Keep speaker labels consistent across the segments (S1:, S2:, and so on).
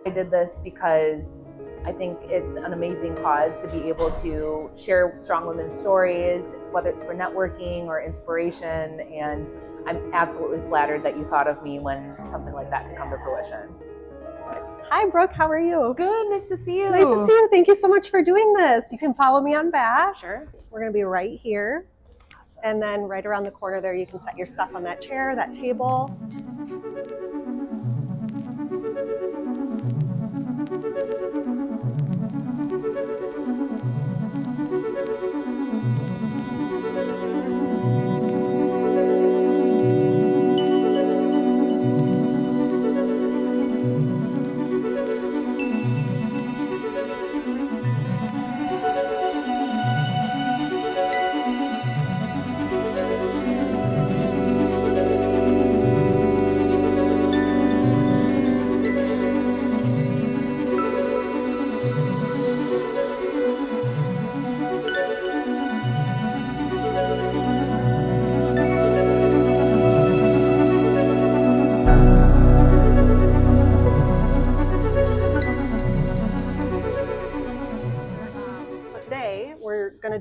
S1: I did this because I think it's an amazing cause to be able to share strong women's stories, whether it's for networking or inspiration. And I'm absolutely flattered that you thought of me when something like that can come to fruition.
S2: Hi, Brooke. How are you?
S1: Good. Nice to see you.
S2: Nice to see you. Thank you so much for doing this. You can follow me on back.
S1: Sure.
S2: We're going to be right here. Awesome. And then right around the corner there, you can set your stuff on that chair, that table.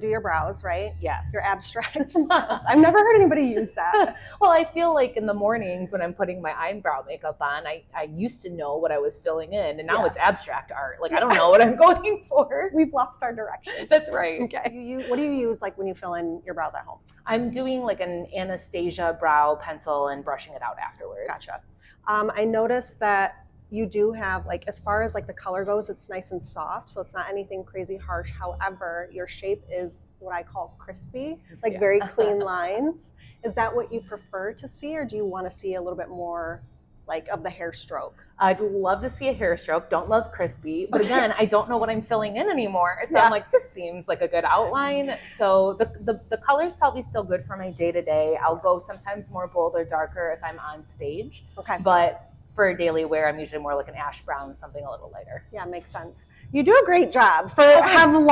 S2: Do your brows, right?
S1: Yes.
S2: Your abstract brows. I've never heard anybody use that.
S1: Well, I feel like in the mornings when I'm putting my eyebrow makeup on, I used to know what I was filling in, and now it's abstract art. Like, I don't know what I'm going for.
S2: We've lost our direction.
S1: That's right.
S2: Okay. What do you use like when you fill in your brows at home?
S1: I'm doing like an Anastasia brow pencil and brushing it out afterwards.
S2: Gotcha. I noticed that you do have, like, as far as like the color goes, it's nice and soft, so it's not anything crazy harsh. However, your shape is what I call crispy, like very clean lines. Is that what you prefer to see, or do you want to see a little bit more like of the hair stroke?
S1: I'd love to see a hair stroke. Don't love crispy, but again, I don't know what I'm filling in anymore. So I'm like, this seems like a good outline. So the color's probably still good for my day-to-day. I'll go sometimes more bold or darker if I'm on stage.
S2: Okay.
S1: But for daily wear, I'm usually more like an ash brown, something a little lighter.
S2: Yeah, makes sense. You do a great job for having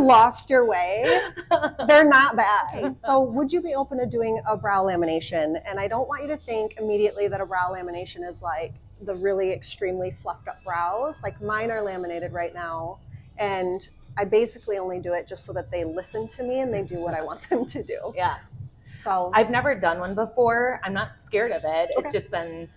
S2: lost your way. They're not bad. So would you be open to doing a brow lamination? And I don't want you to think immediately that a brow lamination is like the really extremely fluffed up brows. Like mine are laminated right now, and I basically only do it just so that they listen to me and they do what I want them to do.
S1: Yeah.
S2: So
S1: I've never done one before. I'm not scared of it.
S2: Okay.
S1: It's just been,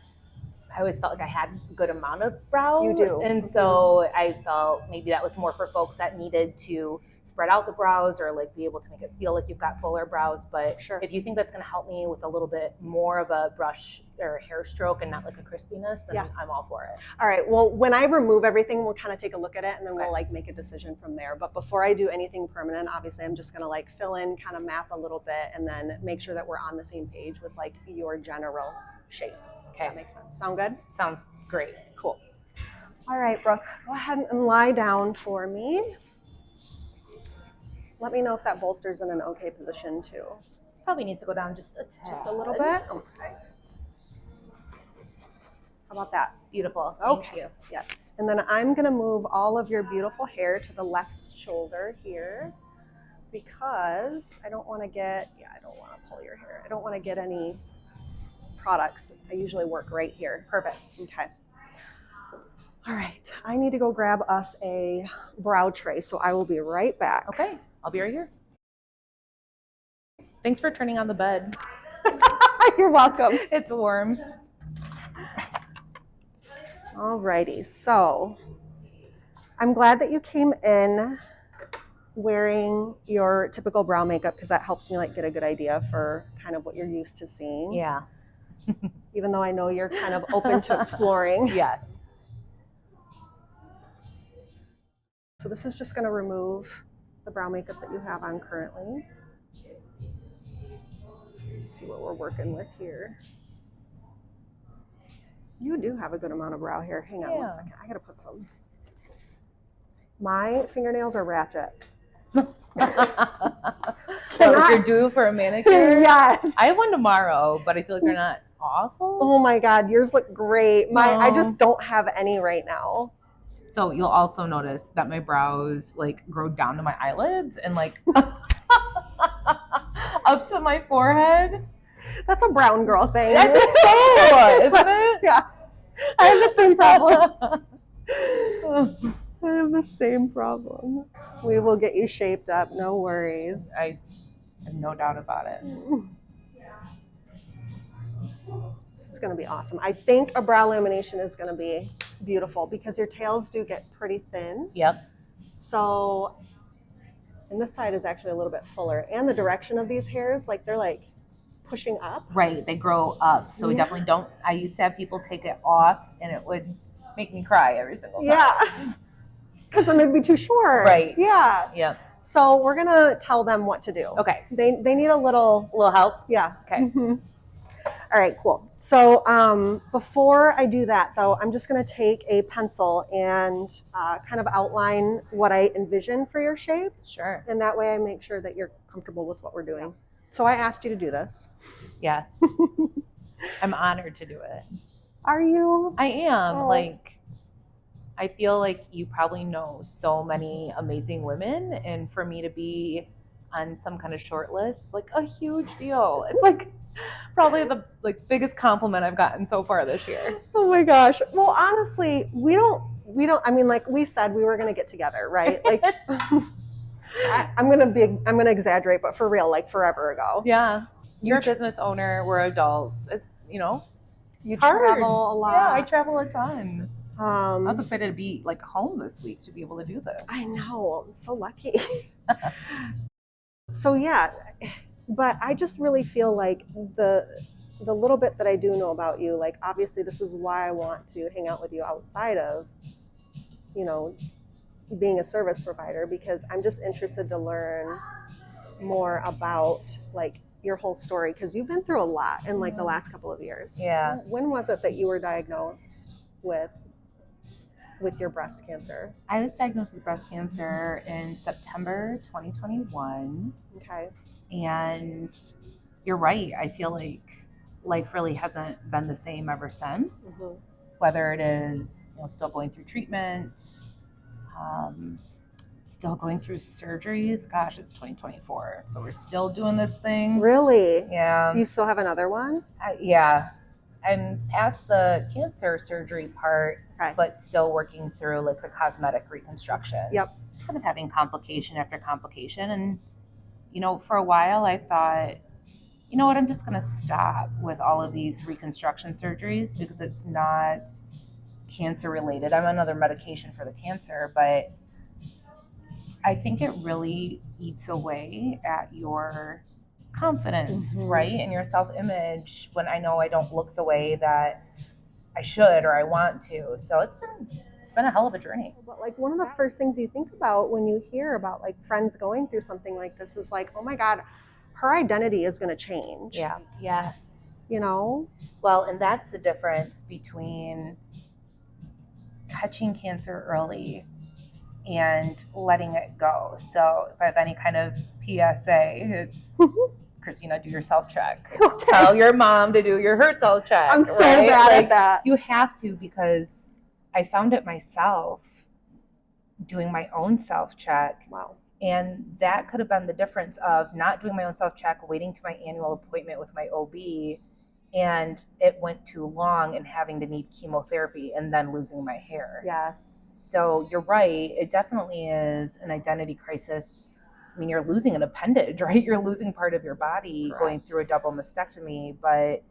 S1: I always felt like I had a good amount of brow.
S2: You do.
S1: And so I felt maybe that was more for folks that needed to spread out the brows or like be able to make it feel like you've got fuller brows. But
S2: sure, if
S1: you think that's going to help me with a little bit more of a brush or hair stroke and not like a crispiness, then I'm all for it.
S2: All right. Well, when I remove everything, we'll kind of take a look at it and then we'll like make a decision from there. But before I do anything permanent, obviously I'm just going to like fill in, kind of map a little bit, and then make sure that we're on the same page with like your general shape. Okay. That makes sense. Sound good?
S1: Sounds great.
S2: Cool. All right, Brooke, go ahead and lie down for me. Let me know if that bolster's in an okay position too.
S1: Probably needs to go down just a tad.
S2: Just a little bit? Okay. How about that?
S1: Beautiful.
S2: Okay.
S1: Thank you.
S2: Yes. And then I'm going to move all of your beautiful hair to the left shoulder here, because I don't want to get, I don't want to pull your hair. I don't want to get any products. I usually work right here.
S1: Perfect.
S2: Okay. All right. I need to go grab us a brow tray, so I will be right back.
S1: Okay. I'll be right here. Thanks for turning on the bed.
S2: You're welcome.
S1: It's warm.
S2: All righty. So I'm glad that you came in wearing your typical brow makeup, because that helps me like get a good idea for kind of what you're used to seeing.
S1: Yeah.
S2: Even though I know you're kind of open to exploring.
S1: Yes.
S2: So this is just going to remove the brow makeup that you have on currently. Let's see what we're working with here. You do have a good amount of brow hair. Hang on 1 second. I got to put some. My fingernails are ratchet.
S1: So if you're due for a manicure?
S2: Yes.
S1: I have one tomorrow, but I feel like they're not awful.
S2: Oh my God, yours look great. I just don't have any right now.
S1: So you'll also notice that my brows like grow down to my eyelids and like up to my forehead.
S2: That's a brown girl thing.
S1: I think so, isn't it?
S2: Yeah. I have the same problem. I have the same problem. We will get you shaped up, no worries.
S1: I have no doubt about it.
S2: This is going to be awesome. I think a brow lamination is going to be beautiful because your tails do get pretty thin.
S1: Yep.
S2: So, and this side is actually a little bit fuller. And the direction of these hairs, like they're like pushing up.
S1: Right, they grow up. So we definitely don't. I used to have people take it off, and it would make me cry every single time.
S2: Yeah, because then they'd be too short.
S1: Right.
S2: Yeah.
S1: Yep.
S2: So we're gonna tell them what to do.
S1: Okay.
S2: They need a little
S1: help.
S2: Yeah.
S1: Okay.
S2: All right, cool. So before I do that, though, I'm just going to take a pencil and kind of outline what I envision for your shape.
S1: Sure.
S2: And that way I make sure that you're comfortable with what we're doing. So I asked you to do this.
S1: Yes. I'm honored to do it.
S2: Are you?
S1: I am.
S2: Oh.
S1: Like, I feel like you probably know so many amazing women, and for me to be on some kind of short list is like a huge deal. It's like probably the biggest compliment I've gotten so far this year.
S2: Oh my gosh. Well, honestly, we don't, I mean, like we said, we were going to get together, right? Like I'm going to exaggerate, but for real, like forever ago.
S1: Yeah. You're a business owner. We're adults. It's, you
S2: hard.
S1: travel a lot.
S2: Yeah,
S1: I travel a ton. I was
S2: I
S1: excited to be like home this week to be able to do this.
S2: I know. I'm so lucky. So yeah, but I just really feel like the little bit that I do know about you, like obviously this is why I want to hang out with you outside of, being a service provider, because I'm just interested to learn more about like your whole story, because you've been through a lot in like the last couple of years.
S1: Yeah.
S2: When was it that you were diagnosed with your breast cancer?
S1: I was diagnosed with breast cancer in September 2021.
S2: Okay.
S1: And you're right. I feel like life really hasn't been the same ever since.
S2: Mm-hmm.
S1: Whether it is still going through treatment, still going through surgeries. Gosh, it's 2024, so we're still doing this thing.
S2: Really?
S1: Yeah.
S2: You still have another one?
S1: Yeah. I'm past the cancer surgery part,
S2: Okay.
S1: but still working through like the cosmetic reconstruction.
S2: Yep.
S1: Just kind of having complication after complication. And, for a while I thought, you know what, I'm just going to stop with all of these reconstruction surgeries because it's not cancer related. I'm on another medication for the cancer, but I think it really eats away at your confidence, right? And your self-image when I know I don't look the way that I should or I want to. So it's been a hell of a journey.
S2: But like one of the first things you think about when you hear about like friends going through something like this is like, oh my God, her identity is going to change.
S1: Yeah. Yes.
S2: Well,
S1: and that's the difference between catching cancer early and letting it go. So if I have any kind of PSA, it's Christina, do your self-check.
S2: Okay.
S1: Tell your mom to do her self-check.
S2: I'm so bad at that.
S1: You have to, because I found it myself doing my own self-check.
S2: Wow.
S1: And that could have been the difference of not doing my own self-check, waiting to my annual appointment with my OB, and it went too long and having to need chemotherapy and then losing my hair.
S2: Yes.
S1: So you're right. It definitely is an identity crisis. I mean, you're losing an appendage, right? You're losing part of your body. Correct. Going through a double mastectomy. But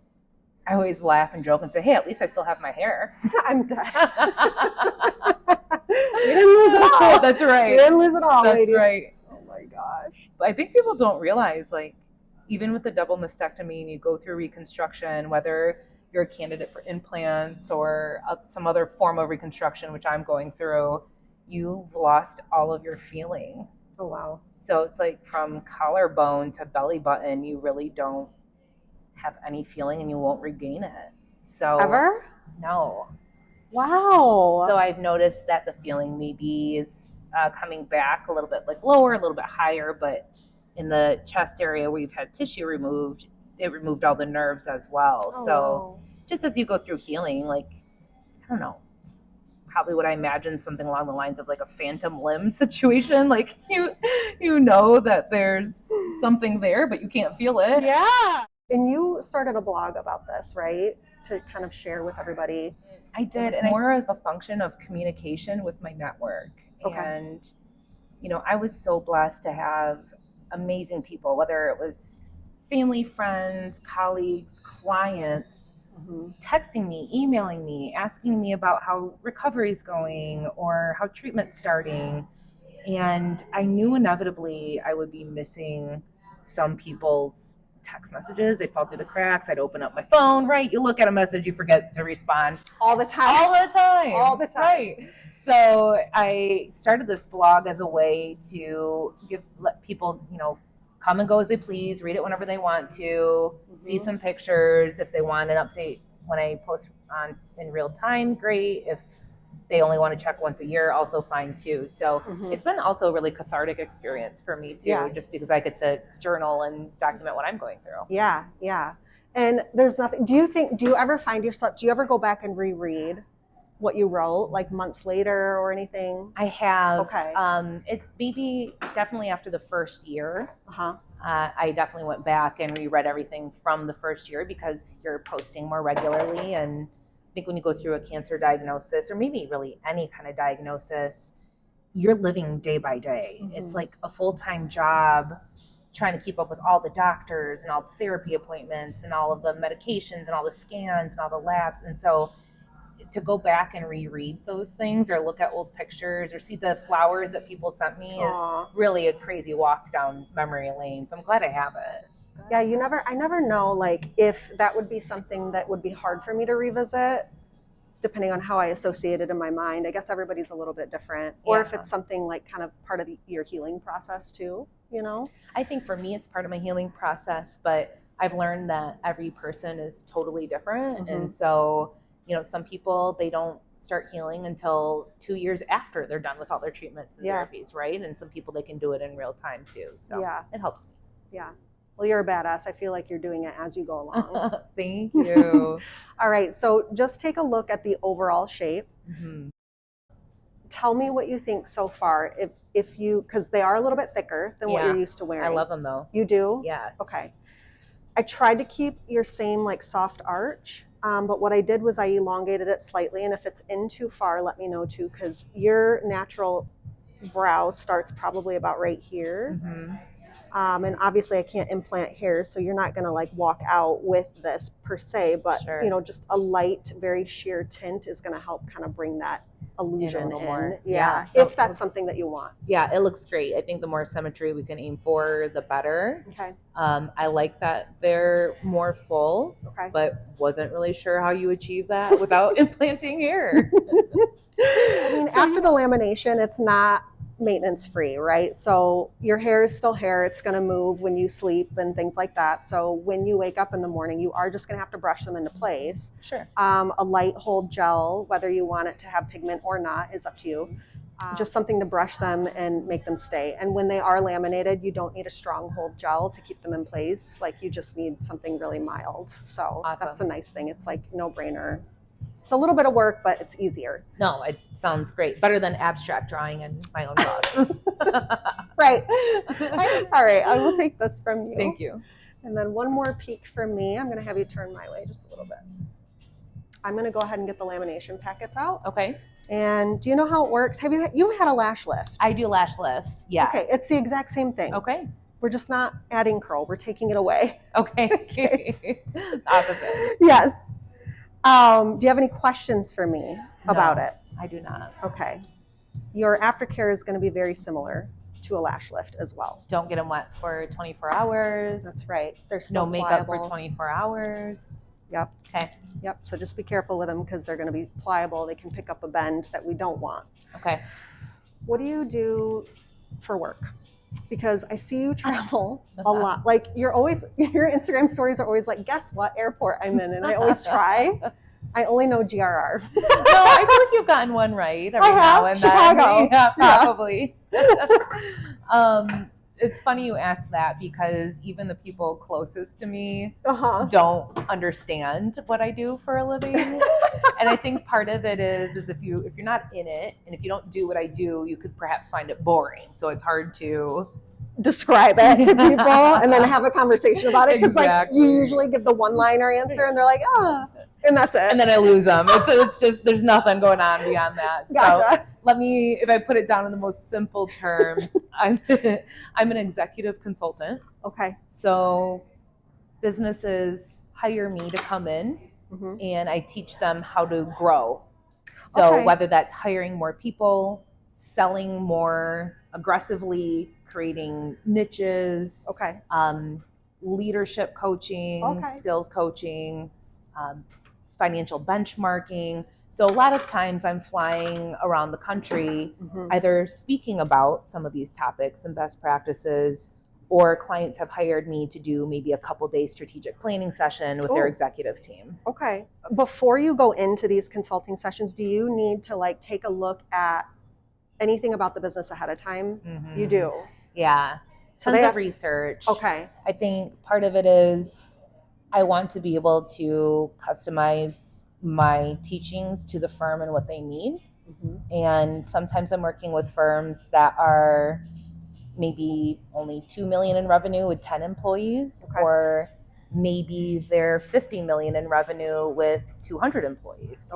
S1: I always laugh and joke and say, hey, at least I still have my hair.
S2: I'm dead. You didn't lose it all.
S1: That's right.
S2: You didn't lose it all,
S1: That's
S2: ladies.
S1: right.
S2: Oh my gosh.
S1: But I think people don't realize, like, even with the double mastectomy and you go through reconstruction, whether you're a candidate for implants or some other form of reconstruction, which I'm going through, you've lost all of your feeling.
S2: Oh, wow.
S1: So it's like from collarbone to belly button, you really don't have any feeling and you won't regain it. So
S2: ever?
S1: No.
S2: Wow.
S1: So I've noticed that the feeling maybe is coming back a little bit like lower, a little bit higher, but in the chest area where you've had tissue removed, it removed all the nerves as well.
S2: Oh,
S1: so
S2: wow. Just
S1: as you go through healing, like, I don't know, it's probably what I imagine, something along the lines of like a phantom limb situation. Like you know that there's something there, but you can't feel it.
S2: Yeah. And you started a blog about this, right? to kind of share with everybody?
S3: I did, and more of a function of communication with my network.
S2: Okay.
S3: And, I was so blessed to have amazing people, whether it was family, friends, colleagues, clients, texting me, emailing me, asking me about how recovery is going or how treatment's starting. And I knew inevitably I would be missing some people's text messages. They fall through the cracks. I'd open up my phone, right? You look at a message, you forget to respond.
S2: All the time.
S3: All the time.
S2: All the time.
S3: Right. So I started this blog as a way to let people, come and go as they please, read it whenever they want to, see some pictures. If they want an update when I post on in real time, great. If they only want to check once a year, also fine too. So it's been also a really cathartic experience for me too, just because I get to journal and document what I'm going through.
S2: Yeah, yeah. And there's nothing, do you ever find yourself, do you ever go back and reread what you wrote, like months later or anything?
S3: I have.
S2: Okay.
S3: It maybe definitely after the first year. I definitely went back and reread everything from the first year because you're posting more regularly. And I think when you go through a cancer diagnosis, or maybe really any kind of diagnosis, you're living day by day. It's like a full-time job, trying to keep up with all the doctors and all the therapy appointments and all of the medications and all the scans and all the labs. And so to go back and reread those things or look at old pictures or see the flowers that people sent me is really a crazy walk down memory lane. So I'm glad I have it.
S2: Yeah, I never know like if that would be something that would be hard for me to revisit, depending on how I associate it in my mind. I guess everybody's a little bit different. Or if it's something like kind of part of your healing process too, I
S3: think for me it's part of my healing process, but I've learned that every person is totally different. And so some people, they don't start healing until 2 years after they're done with all their treatments and therapies, right? And some people, they can do it in real time too. So it helps me.
S2: Yeah. Well, you're a badass. I feel like you're doing it as you go along.
S3: Thank you.
S2: All right. So just take a look at the overall shape. Tell me what you think so far. If you, because they are a little bit thicker than what you're used to wearing.
S3: I love them though.
S2: You do?
S3: Yes.
S2: Okay. I tried to keep your same like soft arch. But what I did was I elongated it slightly, and if it's in too far, let me know too, because your natural brow starts probably about right here. And obviously I can't implant hair, so you're not gonna like walk out with this per se, but just a light, very sheer tint is gonna help kind of bring that illusion in.
S3: More.
S2: Yeah, if that's something that you want.
S3: Yeah, it looks great. I think the more symmetry we can aim for, the better.
S2: Okay.
S3: I like that they're more full, but wasn't really sure how you achieve that without implanting hair.
S2: I mean, after the lamination, it's not maintenance free, right? So your hair is still hair. It's going to move when you sleep and things like that. So when you wake up in the morning, you are just going to have to brush them into place.
S3: Sure.
S2: A light hold gel, whether you want it to have pigment or not, is up to you. Just something to brush them and make them stay. And when they are laminated, you don't need a strong hold gel to keep them in place. Like you just need something really mild. So that's a nice thing. It's like no brainer. It's a little bit of work, but it's easier.
S3: No, it sounds great. Better than abstract drawing in my own box.
S2: Right. All right. I will take this from you.
S3: Thank you.
S2: And then one more peek from me. I'm going to have you turn my way just a little bit. I'm going to go ahead and get the lamination packets out.
S3: Okay.
S2: And do you know how it works? Have you had a lash lift?
S3: I do lash lifts. Yes.
S2: Okay. It's the exact same thing.
S3: Okay.
S2: We're just not adding curl. We're taking it away.
S3: Okay. Opposite.
S2: Yes. Do you have any questions for me about it?
S3: I do not.
S2: Okay. Your aftercare is going to be very similar to a lash lift as well.
S3: Don't get them wet for 24 hours.
S2: That's right. They're still
S3: no makeup
S2: pliable.
S3: for 24 hours.
S2: Yep.
S3: Okay.
S2: Yep. So just be careful with them because they're going to be pliable. They can pick up a bend that we don't want.
S3: Okay.
S2: What do you do for work? Because I see you travel a lot. Like your Instagram stories are always like, guess what airport I'm in? And I always try. I only know GRR.
S3: No, I feel like you've gotten one right every now and then.
S2: Chicago.
S3: Yeah, probably. It's funny you ask that because even the people closest to me don't understand what I do for a living. And I think part of it is if you're not in it and if you don't do what I do, you could perhaps find it boring. So it's hard to
S2: describe it to people and then have a conversation about it because like you usually give the one-liner answer and they're like, And that's it.
S3: And then I lose them. It's just, there's nothing going on beyond that.
S2: Gotcha.
S3: So if I put it down in the most simple terms, I'm an executive consultant.
S2: Okay.
S3: So businesses hire me to come in and I teach them how to grow. So whether that's hiring more people, selling more aggressively, creating niches, leadership coaching, skills coaching, financial benchmarking. So a lot of times I'm flying around the country, either speaking about some of these topics and best practices, or clients have hired me to do maybe a couple days strategic planning session with their executive team.
S2: Okay. Before you go into these consulting sessions, do you need to like take a look at anything about the business ahead of time? You do?
S3: Yeah.
S2: So
S3: Tons of research.
S2: Okay.
S3: I think part of it is I want to be able to customize my teachings to the firm and what they need. And sometimes I'm working with firms that are maybe only 2 million in revenue with 10 employees, or maybe they're 50 million in revenue with 200 employees.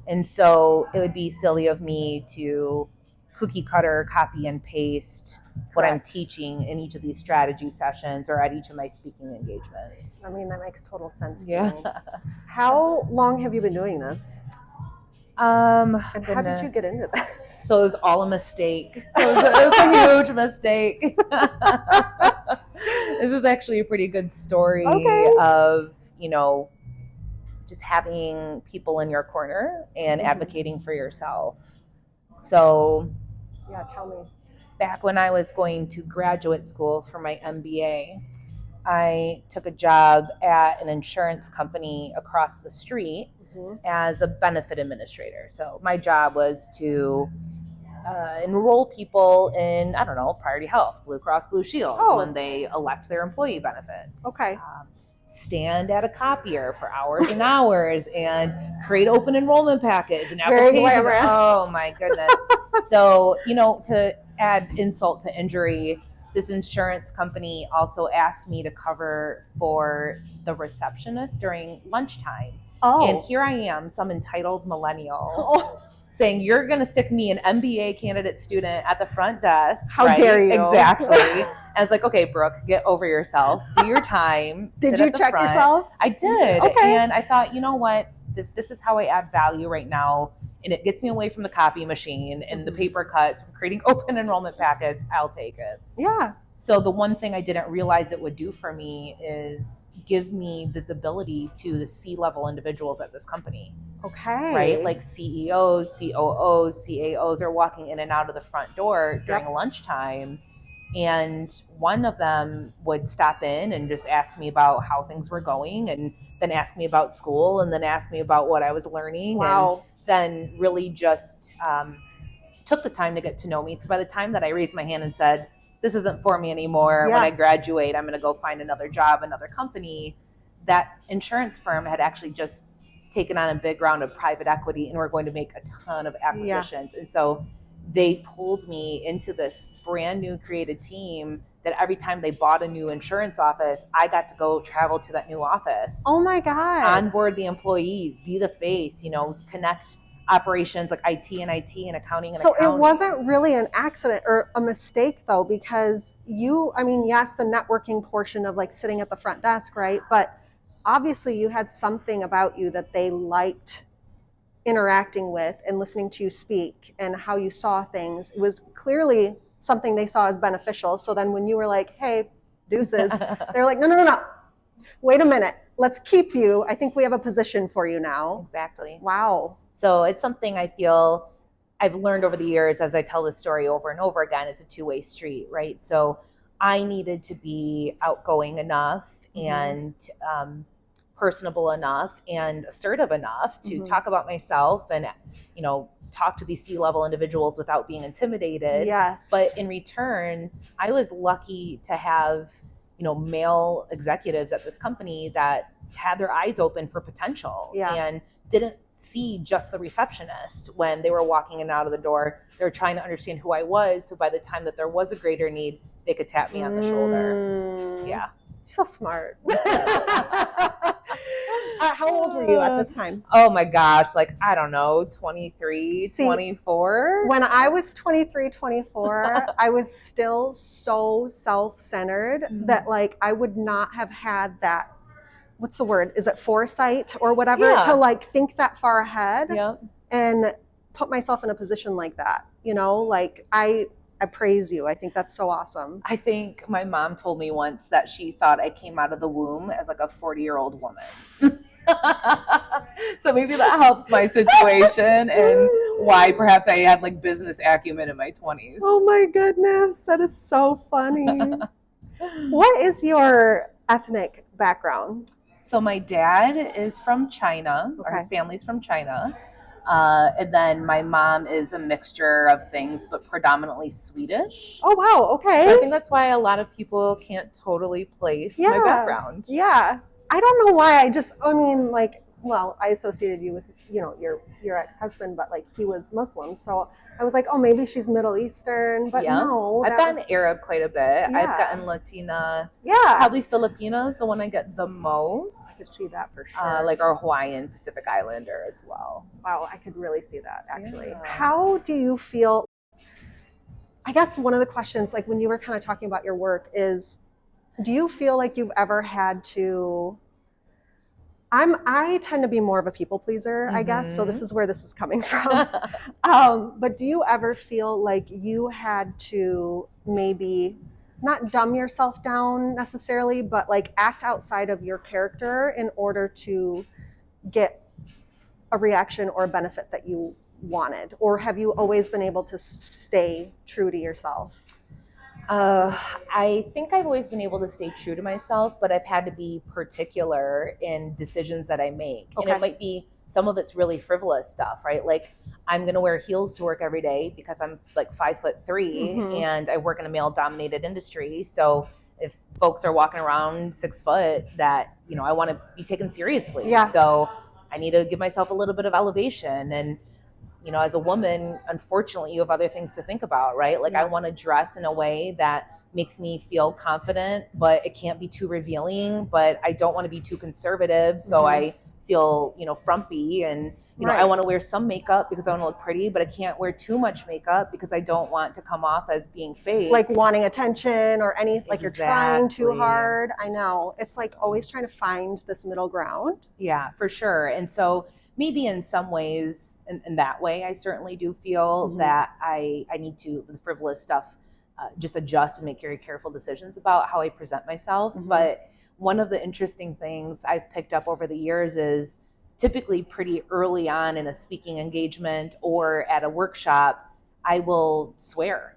S3: And so it would be silly of me to cookie cutter, copy and paste what I'm teaching in each of these strategy sessions or at each of my speaking engagements.
S2: I mean, that makes total sense to me. How long have you been doing this? And how did you get into this?
S3: So it was all a mistake. It was a huge mistake. This is actually a pretty good story of, just having people in your corner and advocating for yourself. So
S2: yeah, tell me.
S3: Back when I was going to graduate school for my MBA, I took a job at an insurance company across the street as a benefit administrator. So my job was to enroll people in, Priority Health, Blue Cross Blue Shield when they elect their employee benefits. Stand at a copier for hours and hours and create open enrollment packets and applications. Oh my goodness. So, to add insult to injury, this insurance company also asked me to cover for the receptionist during lunchtime. And here I am, some entitled millennial, saying, you're going to stick me, an MBA candidate student, at the front desk.
S2: How dare you?
S3: Exactly. I was like, okay, Brooke, get over yourself. Do your time.
S2: Did you check yourself?
S3: I did. And I thought, you know what? If this is how I add value right now, and it gets me away from the copy machine and the paper cuts, from creating open enrollment packets, I'll take it.
S2: Yeah.
S3: So the one thing I didn't realize it would do for me is give me visibility to the C-level individuals at this company. Right? Like CEOs, COOs, CAOs are walking in and out of the front door during lunchtime. And one of them would stop in and just ask me about how things were going, and then ask me about school, and then ask me about what I was learning. And then really just took the time to get to know me. So by the time that I raised my hand and said, this isn't for me anymore, when I graduate, I'm going to go find another job, another company, that insurance firm had actually just taken on a big round of private equity and we're going to make a ton of acquisitions. And so they pulled me into this brand new created team that every time they bought a new insurance office, I got to go travel to that new office.
S2: Oh my God.
S3: Onboard the employees, be the face, connect operations like IT and accounting and
S2: so
S3: accounting.
S2: It wasn't really an accident or a mistake though, because yes, the networking portion of like sitting at the front desk, right? But obviously you had something about you that they liked interacting with and listening to you speak and how you saw things. It was clearly something they saw as beneficial. So then when you were like, hey, deuces, they're like, no. Wait a minute. Let's keep you. I think we have a position for you now.
S3: Exactly.
S2: Wow.
S3: So it's something I feel I've learned over the years as I tell this story over and over again. It's a two-way street, right? So I needed to be outgoing enough and personable enough and assertive enough to talk about myself and, talk to these C-level individuals without being intimidated.
S2: Yes.
S3: But in return, I was lucky to have, male executives at this company that had their eyes open for potential and didn't see just the receptionist when they were walking in and out of the door. They were trying to understand who I was. So by the time that there was a greater need, they could tap me on the shoulder. Yeah.
S2: So smart. How old were you at this time?
S3: Oh my gosh, like, I don't know, 23,
S2: See,
S3: 24?
S2: When I was 23, 24, I was still so self-centered that like I would not have had that, what's the word? Is it foresight or whatever to like think that far ahead and put myself in a position like that, you know, like I praise you. I think that's so awesome.
S3: I think my mom told me once that she thought I came out of the womb as like a 40-year-old woman. So maybe that helps my situation and why perhaps I had like business acumen in my 20s.
S2: Oh my goodness, that is so funny. What is your ethnic background?
S3: So my dad is from China, or his family's from China. And then my mom is a mixture of things, but predominantly Swedish.
S2: Oh, wow. Okay.
S3: So I think that's why a lot of people can't totally place my background.
S2: Yeah. I don't know why. I mean, like, well, I associated you with, you know, your ex-husband, but like he was Muslim. So I was like, oh, maybe she's Middle Eastern, but no.
S3: I've gotten Arab quite a bit.
S2: Yeah.
S3: I've gotten Latina.
S2: Yeah.
S3: Probably Filipino is the one I get the most.
S2: I could see that for sure.
S3: Like our Hawaiian Pacific Islander as well.
S2: Wow, I could really see that actually.
S3: Yeah.
S2: How do you feel? I guess one of the questions, like when you were kind of talking about your work, is do you feel like you've ever had to I tend to be more of a people pleaser, I guess. So this is where this is coming from. But do you ever feel like you had to maybe not dumb yourself down necessarily, but like act outside of your character in order to get a reaction or a benefit that you wanted? Or have you always been able to stay true to yourself?
S3: I think I've always been able to stay true to myself, but I've had to be particular in decisions that I make. And it might be, some of it's really frivolous stuff, right? Like I'm going to wear heels to work every day because I'm like 5'3" and I work in a male dominated industry. So if folks are walking around 6 foot, that, you know, I want to be taken seriously.
S2: Yeah.
S3: So I need to give myself a little bit of elevation. And you know, as a woman, unfortunately, you have other things to think about, right? Like I want to dress in a way that makes me feel confident, but it can't be too revealing, but I don't want to be too conservative. So I feel, you know, frumpy and, you know, I want to wear some makeup because I want to look pretty, but I can't wear too much makeup because I don't want to come off as being fake.
S2: Like wanting attention or any, like you're trying too hard. I know. It's like always trying to find this middle ground.
S3: Yeah, for sure. And so maybe in some ways, in that way, I certainly do feel that I need to, the frivolous stuff, just adjust and make very careful decisions about how I present myself. But one of the interesting things I've picked up over the years is typically pretty early on in a speaking engagement or at a workshop, I will swear.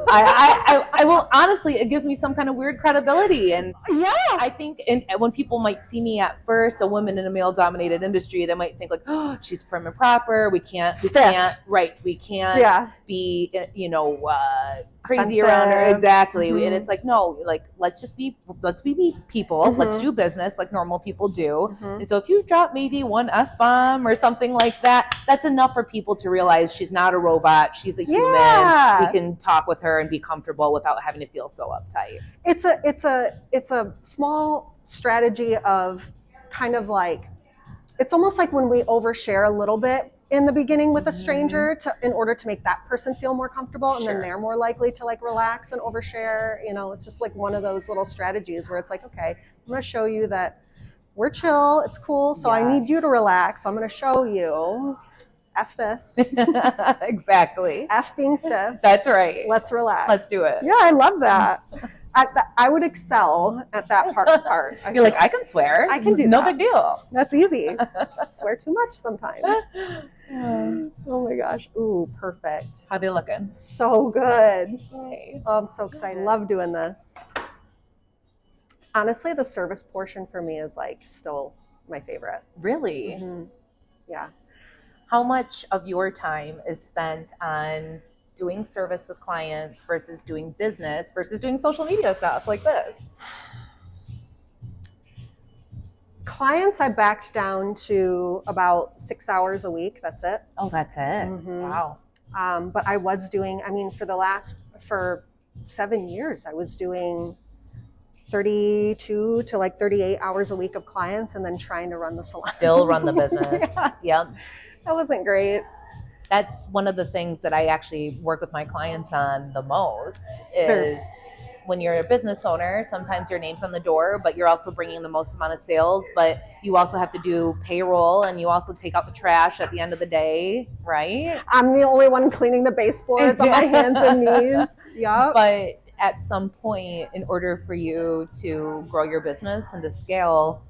S3: I will, honestly, it gives me some kind of weird credibility. And I think when people might see me at first, a woman in a male dominated industry, they might think like, oh, she's prim and proper. We can't be, you know, crazy around her. Exactly. And it's like, no, like, let's be people. Let's do business like normal people do. And so if you drop maybe one F-bomb or something like that, that's enough for people to realize she's not a robot. She's a human. We can talk with her and be comfortable without having to feel so uptight.
S2: It's a small strategy of kind of like, it's almost like when we overshare a little bit in the beginning with a stranger in order to make that person feel more comfortable, and then they're more likely to like relax and overshare. You know, it's just like one of those little strategies where it's like, okay, I'm going to show you that we're chill, it's cool, so I need you to relax. So I'm going to show you. F this.
S3: Exactly.
S2: F being stiff.
S3: That's right.
S2: Let's relax.
S3: Let's do it.
S2: Yeah, I love that. I would excel at that part.
S3: You're like, I can swear.
S2: I can do
S3: no
S2: that.
S3: big deal.
S2: That's easy. Swear too much sometimes. Oh my gosh. Ooh, perfect.
S3: How they looking?
S2: So good.
S3: Yay.
S2: Oh, I'm so excited. Love doing this. Honestly, the service portion for me is like still my favorite.
S3: Really?
S2: Yeah.
S3: How much of your time is spent on doing service with clients versus doing business versus doing social media stuff like this?
S2: Clients, I backed down to about 6 hours a week. That's it.
S3: Oh, that's it. Wow.
S2: But I was doing, I mean, for 7 years, I was doing 32 to like 38 hours a week of clients and then trying to run the salon.
S3: Still run the business.
S2: Yeah.
S3: Yep.
S2: That wasn't great.
S3: That's one of the things that I actually work with my clients on the most is when you're a business owner, sometimes your name's on the door, but you're also bringing the most amount of sales, but you also have to do payroll and you also take out the trash at the end of the day, right?
S2: I'm the only one cleaning the baseboards on my hands and knees. Yep.
S3: But at some point, in order for you to grow your business and to scale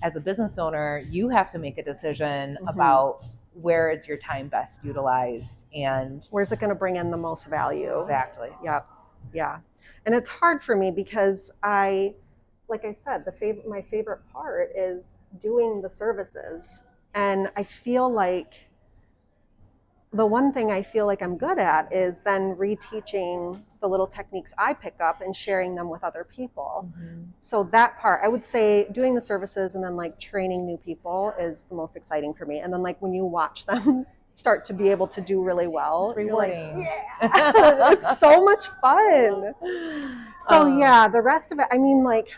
S3: as a business owner, you have to make a decision about where is your time best utilized and
S2: where's it going to bring in the most value.
S3: Exactly.
S2: Yep. Yeah. And it's hard for me because like I said, my favorite part is doing the services. And I feel like the one thing I feel like I'm good at is then reteaching the little techniques I pick up and sharing them with other people. So that part, I would say doing the services and then like training new people is the most exciting for me. And then like when you watch them start to be able to do really well,
S3: it's rewarding.
S2: Like, yeah, it's so much fun. So yeah, the rest of it, I mean, like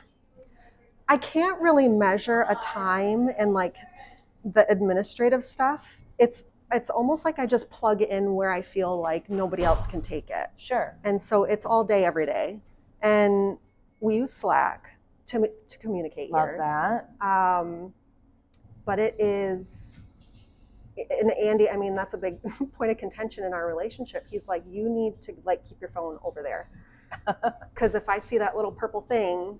S2: I can't really measure a time in like the administrative stuff. It's almost like I just plug in where I feel like nobody else can take it.
S3: Sure.
S2: And so it's all day, every day. And we use Slack to communicate
S3: Love
S2: here.
S3: that.
S2: But it is, and Andy, I mean, that's a big point of contention in our relationship. He's like, you need to like keep your phone over there. Because if I see that little purple thing,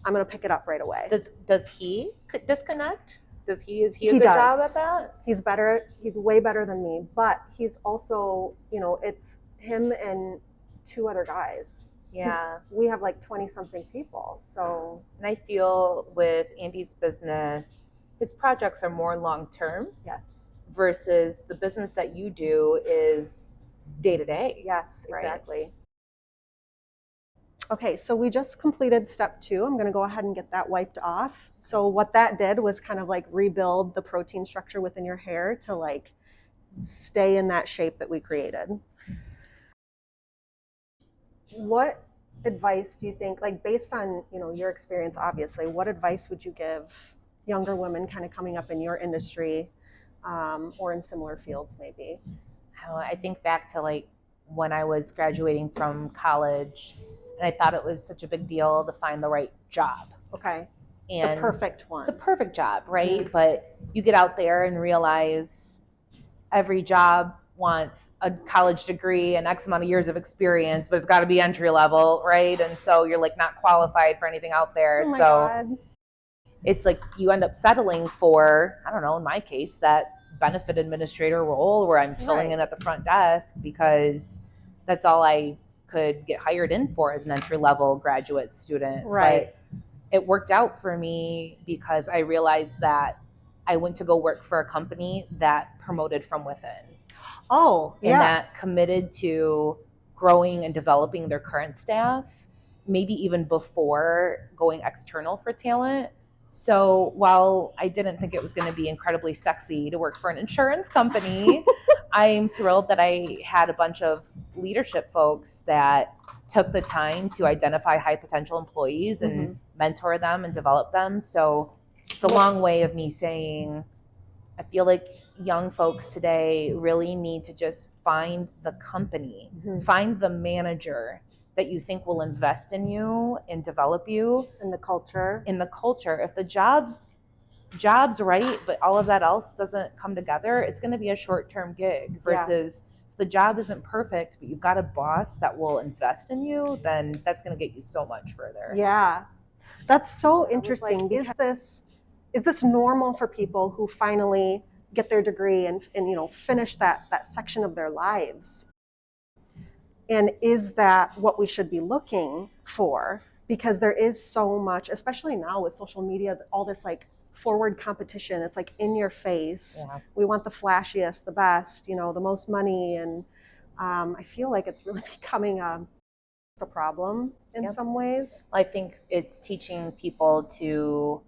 S2: I'm going to pick it up right away.
S3: Does he disconnect? Is he a good job at that?
S2: He's better. He's way better than me. But he's also, it's him and two other guys.
S3: Yeah.
S2: We have like 20 something people. So,
S3: and I feel with Andy's business, his projects are more long term.
S2: Yes.
S3: Versus the business that you do is day to day.
S2: Yes,
S3: right?
S2: Exactly. Okay, so we just completed step 2. I'm going to go ahead and get that wiped off. So what that did was kind of like rebuild the protein structure within your hair to like stay in that shape that we created. What advice do you think, like based on, your experience, obviously, what advice would you give younger women kind of coming up in your industry or in similar fields maybe?
S3: I think back to like when I was graduating from college, and I thought it was such a big deal to find the right job.
S2: Okay.
S3: And
S2: the perfect one.
S3: The perfect job, right? Mm-hmm. But you get out there and realize every job wants a college degree and X amount of years of experience, but it's got to be entry level, right? And so you're like not qualified for anything out there.
S2: Oh my God.
S3: It's like you end up settling for, I don't know, in my case, that benefit administrator role where I'm filling in at the front desk because that's all I could get hired in for as an entry-level graduate student.
S2: Right.
S3: But it worked out for me because I realized that I went to go work for a company that promoted from within.
S2: Oh, yeah.
S3: And that committed to growing and developing their current staff, maybe even before going external for talent. So while I didn't think it was going to be incredibly sexy to work for an insurance company, I'm thrilled that I had a bunch of leadership folks that took the time to identify high potential employees and mentor them and develop them. So it's a long way of me saying, I feel like young folks today really need to just find the company, find the manager that you think will invest in you and develop you.
S2: In the culture.
S3: If the job's right, but all of that else doesn't come together, it's going to be a short-term gig versus if the job isn't perfect, but you've got a boss that will invest in you, then that's going to get you so much further.
S2: Yeah. That's so interesting. Like, is this normal for people who finally get their degree and finish that section of their lives? And is that what we should be looking for? Because there is so much, especially now with social media, all this like forward competition. It's like in your face. Yeah. We want the flashiest, the best, the most money. And I feel like it's really becoming a problem in some ways.
S3: I think it's teaching people to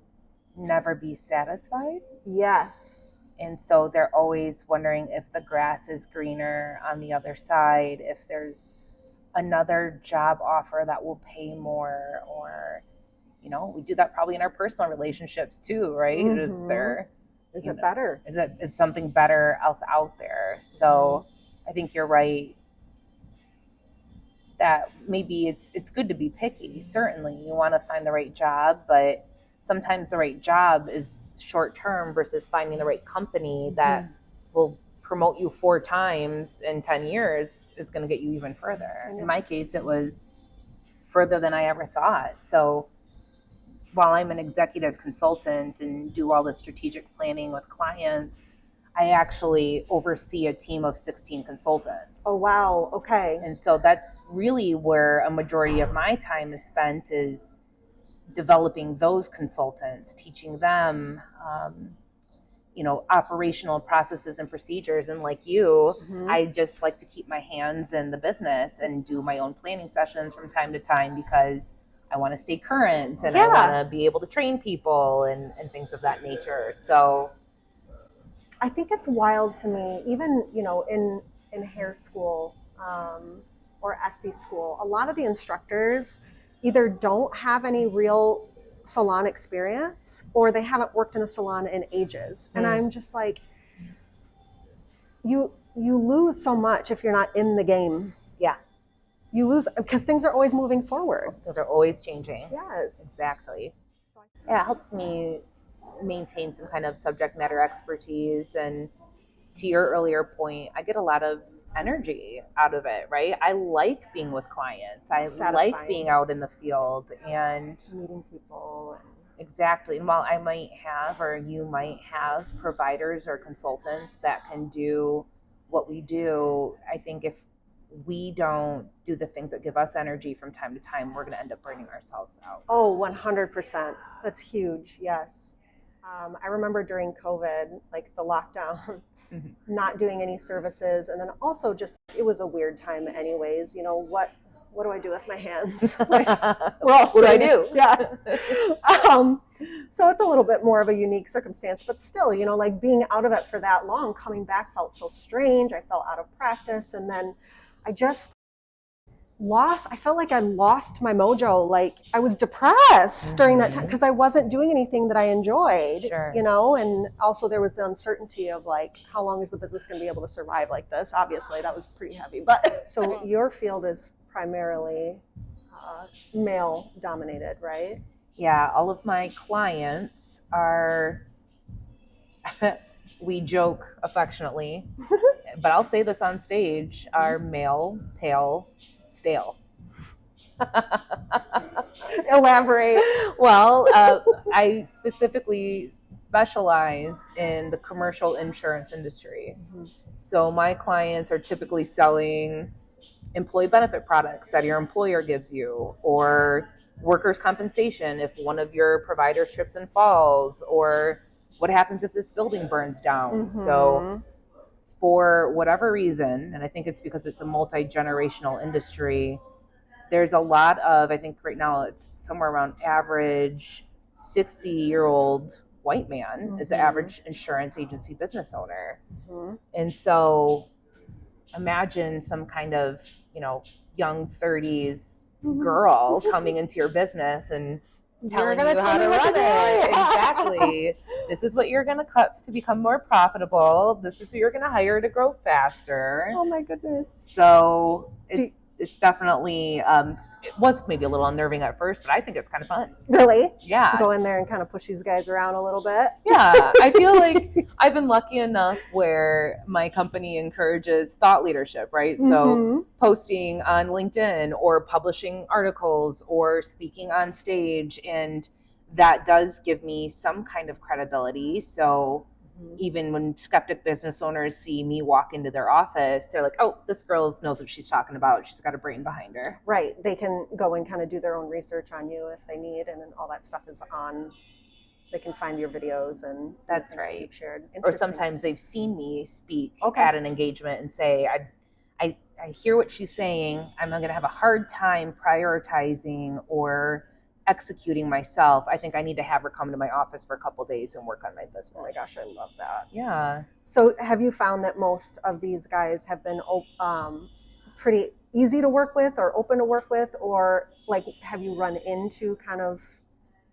S3: never be satisfied.
S2: Yes.
S3: And so they're always wondering if the grass is greener on the other side, if there's another job offer that will pay more, or you know, we do that probably in our personal relationships too, right?
S2: Is it better?
S3: Is something better else out there? So I think you're right that maybe it's good to be picky. Certainly you want to find the right job, but sometimes the right job is short term versus finding the right company that will promote you 4 times in 10 years is going to get you even further. In my case, it was further than I ever thought. So while I'm an executive consultant and do all the strategic planning with clients, I actually oversee a team of 16 consultants.
S2: Oh, wow. Okay.
S3: And so that's really where a majority of my time is spent, is developing those consultants, teaching them, you know, operational processes and procedures. And like you, I just like to keep my hands in the business and do my own planning sessions from time to time because I want to stay current and I want to be able to train people and things of that nature. So
S2: I think it's wild to me, even, you know, in hair school or SD school, a lot of the instructors either don't have any real salon experience or they haven't worked in a salon in ages. And I'm just like, you lose so much if you're not in the game.
S3: Yeah.
S2: You lose because things are always moving forward.
S3: Things are always changing.
S2: Yes.
S3: Exactly. Yeah, it helps me maintain some kind of subject matter expertise. And to your earlier point, I get a lot of energy out of it, right? I like being with clients. I like being out in the field and
S2: meeting people.
S3: Exactly. And while I might have, or you might have, providers or consultants that can do what we do, I think if we don't do the things that give us energy from time to time, we're going to end up burning ourselves out.
S2: Oh, 100%. That's huge. Yes. I remember during COVID, like the lockdown, not doing any services. And then also just, it was a weird time anyways. You know, what do I do with my hands? Like, we're all
S3: what do I do?
S2: Yeah. So it's a little bit more of a unique circumstance, but still, you know, like being out of it for that long, coming back felt so strange. I felt out of practice. And then I just I felt like I lost my mojo. Like I was depressed during that time because I wasn't doing anything that I enjoyed, you know, and also there was the uncertainty of like, how long is the business going to be able to survive like this? Obviously that was pretty heavy, but so your field is primarily male dominated, right?
S3: Yeah. All of my clients are, we joke affectionately, but I'll say this on stage, are male, pale, stale.
S2: Elaborate.
S3: Well, I specifically specialize in the commercial insurance industry. So my clients are typically selling employee benefit products that your employer gives you, or workers' compensation if one of your providers trips and falls, or what happens if this building burns down. So for whatever reason, and I think it's because it's a multi-generational industry, there's a lot of, I think right now it's somewhere around average 60-year-old white man is the average insurance agency business owner. And so imagine some kind of, you know, young 30s girl coming into your business and telling you how to run it. Exactly. This is what you're going to cut to become more profitable. This is who you're going to hire to grow faster.
S2: Oh my goodness.
S3: So it's definitely, it was maybe a little unnerving at first, but I think it's kind of fun.
S2: Really?
S3: Yeah.
S2: Go in there and kind of push these guys around a little bit.
S3: Yeah. I feel like I've been lucky enough where my company encourages thought leadership, right? So posting on LinkedIn or publishing articles or speaking on stage, and that does give me some kind of credibility. So even when skeptic business owners see me walk into their office, they're like, oh, this girl knows what she's talking about. She's got a brain behind her.
S2: Right. They can go and kind of do their own research on you if they need, and all that stuff is on. They can find your videos and
S3: that's right.
S2: You've shared.
S3: Or sometimes they've seen me speak at an engagement and say, I hear what she's saying. I'm going to have a hard time prioritizing or executing myself. I think I need to have her come to my office for a couple of days and work on my business.
S2: Oh my gosh, I love that.
S3: Yeah.
S2: So have you found that most of these guys have been pretty easy to work with or open to work with, or like have you run into kind of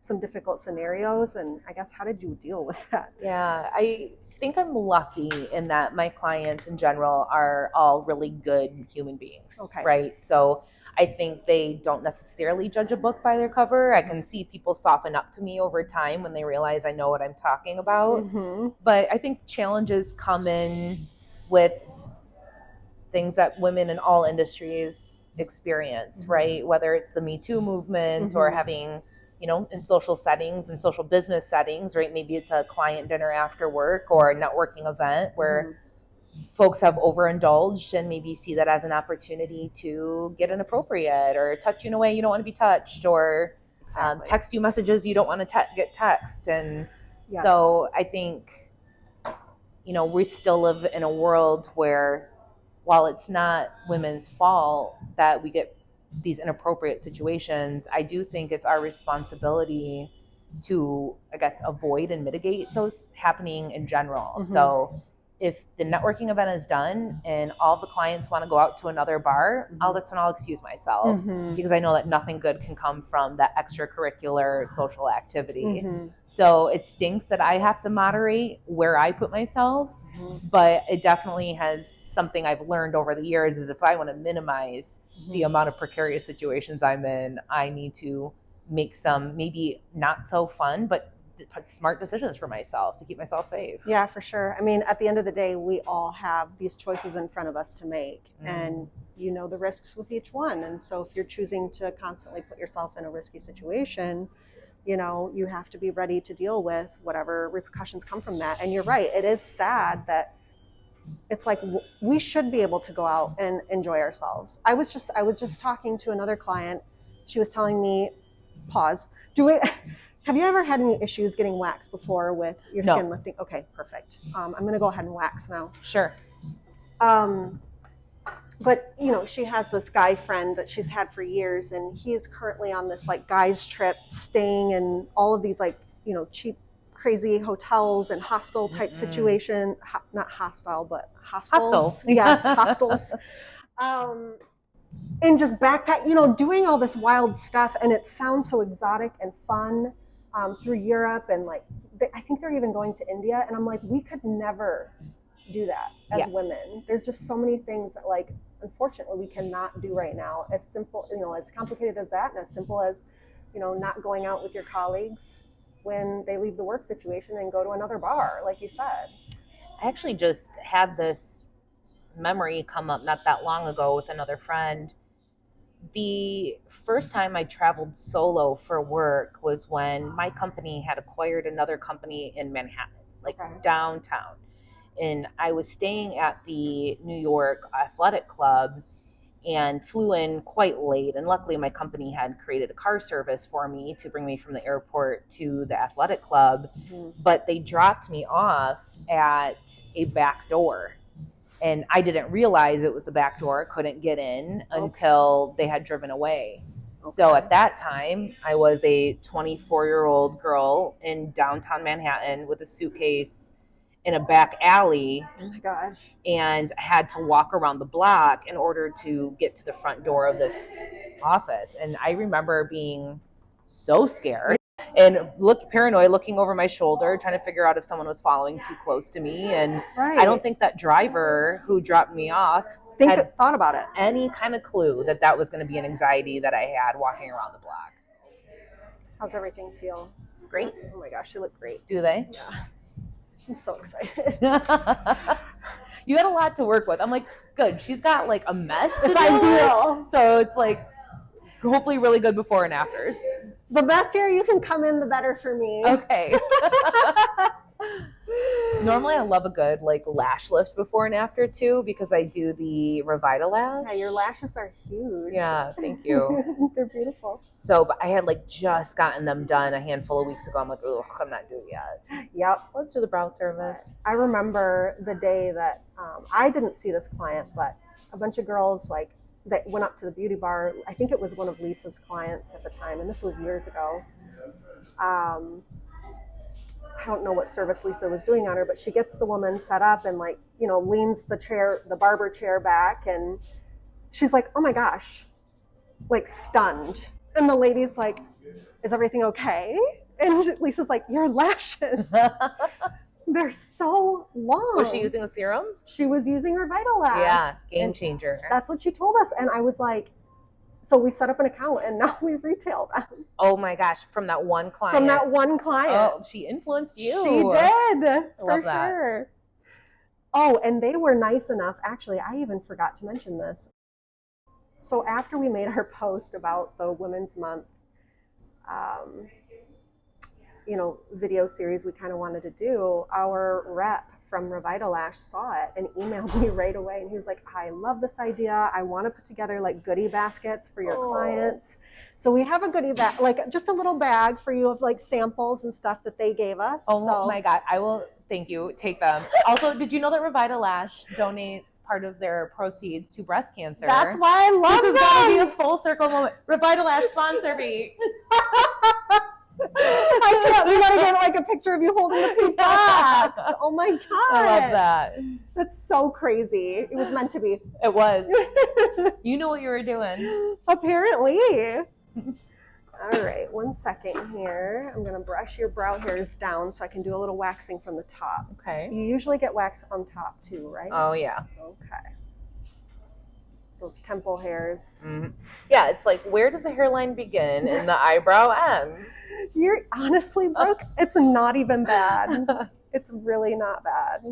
S2: some difficult scenarios, and I guess how did you deal with that?
S3: Yeah, I think I'm lucky in that my clients in general are all really good human beings,
S2: Okay.
S3: right? So I think they don't necessarily judge a book by their cover. I can see people soften up to me over time when they realize I know what I'm talking about.
S2: Mm-hmm.
S3: But I think challenges come in with things that women in all industries experience, right? Whether it's the Me Too movement or having, you know, in social settings and social business settings, right? Maybe it's a client dinner after work or a networking event where folks have overindulged and maybe see that as an opportunity to get inappropriate or touch you in a way you don't want to be touched, or text you messages you don't want to get text. And so I think, you know, we still live in a world where, while it's not women's fault that we get these inappropriate situations, I do think it's our responsibility to, I guess, avoid and mitigate those happening in general. So if the networking event is done and all the clients want to go out to another bar, that's when I'll excuse myself, because I know that nothing good can come from that extracurricular social activity. So it stinks that I have to moderate where I put myself, but it definitely has something I've learned over the years is if I want to minimize the amount of precarious situations I'm in, I need to make some maybe not so fun, but smart decisions for myself to keep myself safe.
S2: Yeah, for sure. I mean, at the end of the day, we all have these choices in front of us to make, and you know the risks with each one. And so if you're choosing to constantly put yourself in a risky situation, you know, you have to be ready to deal with whatever repercussions come from that. And you're right, it is sad that it's like we should be able to go out and enjoy ourselves. I was just talking to another client. She was telling me, pause. Have you ever had any issues getting waxed before with your skin lifting? Okay, perfect. I'm going to go ahead and wax now.
S3: Sure.
S2: But you know, she has this guy friend that she's had for years, and he is currently on this like guys trip, staying in all of these like, you know, cheap, crazy hotels and hostel type situation. Not hostile, but hostels.
S3: Hostel.
S2: Yes, hostels. And just backpack, you know, doing all this wild stuff, and it sounds so exotic and fun. Through Europe, and like I think they're even going to India, and I'm like, we could never do that as women. There's just so many things that, like, unfortunately we cannot do right now, as simple, you know, as complicated as that, and as simple as, you know, not going out with your colleagues when they leave the work situation and go to another bar, like you said.
S3: I actually just had this memory come up not that long ago with another friend. The first time I traveled solo for work was when my company had acquired another company in Manhattan, like downtown. And I was staying at the New York Athletic Club and flew in quite late. And luckily my company had created a car service for me to bring me from the airport to the athletic club. But they dropped me off at a back door. And I didn't realize it was a back door, couldn't get in until they had driven away. So at that time, I was a 24-year-old girl in downtown Manhattan with a suitcase in a back alley.
S2: Oh my gosh.
S3: And I had to walk around the block in order to get to the front door of this office. And I remember being so scared and paranoid, looking over my shoulder, trying to figure out if someone was following too close to me. And I don't think that driver who dropped me off
S2: thought about it.
S3: Any kind of clue that was going to be an anxiety that I had walking around the block.
S2: How's everything feel?
S3: Great.
S2: Oh my gosh, you look great.
S3: Do they?
S2: Yeah. I'm so excited.
S3: You had a lot to work with. I'm like, good. She's got like a mess to
S2: it's ideal.
S3: So it's like hopefully really good before and afters.
S2: The messier you can come in, the better for me.
S3: Okay. Normally I love a good like lash lift before and after too, because I do the Revitalash.
S2: Yeah, your lashes are huge.
S3: Yeah, thank you.
S2: They're beautiful.
S3: So, but I had like just gotten them done a handful of weeks ago. I'm like, ugh, I'm not doing it yet.
S2: Yep.
S3: Let's do the brow service.
S2: I remember the day that I didn't see this client, but a bunch of girls like that went up to the beauty bar. I think it was one of Lisa's clients at the time, and this was years ago. I don't know what service Lisa was doing on her, but she gets the woman set up and like, you know, leans the barber chair back, and she's like, oh my gosh, like stunned. And the lady's like, is everything okay? And Lisa's like, your lashes, they're so long.
S3: Was she using a serum?
S2: She was using Revitalash.
S3: Yeah, game changer.
S2: That's what she told us. And I was like, so we set up an account and now we retail them.
S3: Oh my gosh, from that one client.
S2: From that one client.
S3: Oh, she influenced you.
S2: She did.
S3: I love that.
S2: Sure. Oh, and they were nice enough. Actually, I even forgot to mention this. So after we made our post about the Women's Month, video series we kind of wanted to do, our rep from Revitalash saw it and emailed me right away. And he was like, I love this idea. I want to put together like goodie baskets for your clients. So we have a goodie bag, like just a little bag for you of like samples and stuff that they gave us.
S3: Oh my God. I will, thank you, take them. Also, did you know that Revitalash donates part of their proceeds to breast cancer?
S2: That's why I love
S3: this. This is going to be a full circle moment. Revitalash, sponsor me.
S2: I can't. We gotta get like a picture of you holding the pink box. Oh my God.
S3: I love that.
S2: That's so crazy. It was meant to be.
S3: It was. You knew what you were doing.
S2: Apparently. All right, 1 second here. I'm gonna brush your brow hairs down so I can do a little waxing from the top.
S3: Okay.
S2: You usually get wax on top too, right?
S3: Oh yeah.
S2: Okay. Those temple hairs.
S3: Mm-hmm. Yeah, it's like, where does the hairline begin and the eyebrow ends?
S2: You're honestly, Brooke, it's not even bad. It's really not bad.